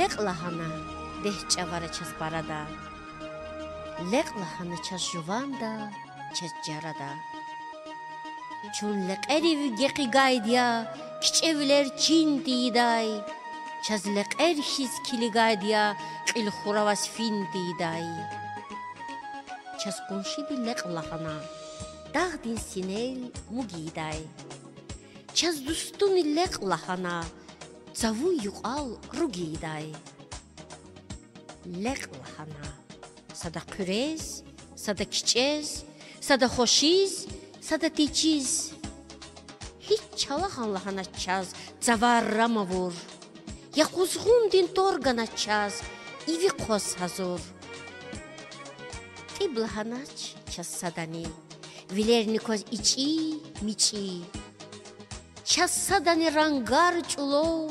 Lek lahana deh çavara ças barada. Lek lahana ças juvanda ças carada. Çun lek eriv geqi gaydiya kiçevler çin diday. Çaz lek erhiz kili gaydiya qil xuravas fin diday. Çaz konşidi lek lahana dağdin sinel mugiday. Çaz dustun lek lahana zavu yuqal rugiday. Lek lahana sada qürez, sada kiçez, sada xoşiz, sada tiçiz. Hiç çalahan lahana çaz zavarrama vur. Ya kuzğun din torgana çaz ivi qos hazur. Tib lahanaç çaz sadani vilerni koz içi miçi. Çaz sadani rangar çulo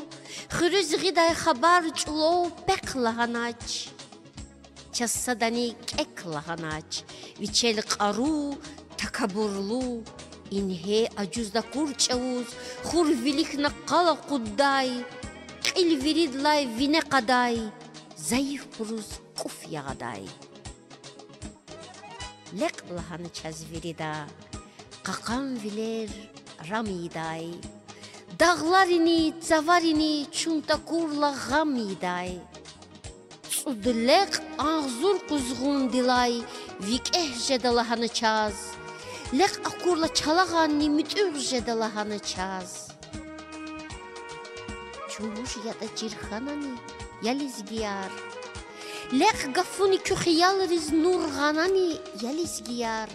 xürüz giday xabar çulo pek lahanaç. Çaz sadani kek lahanaç viçel qaru takaburlu inhe acuzda kurçavuz xur vilik naqala qudday qil viridlay vine qaday zayıf puruz kuf yağday. Lek lahanı çaz virida qaqam viler ramiday. Dağlarini zavarini çunta kurla gamiday. Çudlek ağzur kuzğun dilay vikeh jedalahanı çaz. Lek akurla çalağanni mütür jedalahanı çaz. Çumuş ya da cirhanani yaliz giyar. Lek gafuni küxiyalriz nurganani yaliz giyar.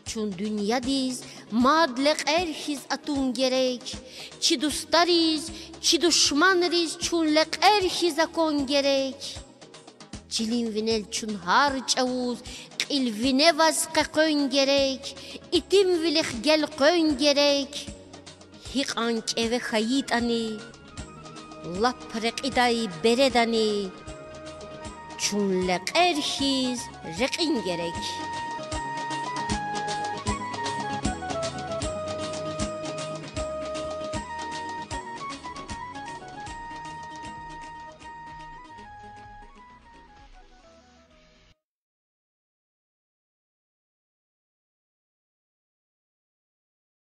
Çun dünya diz mad lek erhiz atun gerek. Çi dostariz, çi düşmanriz çun lek erhiz akon gerek. Çilin vinel çun har çavuz qil vine vaz qaqön gerek. İtim vilek gel qön gerek. Hiqan keve xayitani laprek iday beredani çun lek erhiz reqin gerek.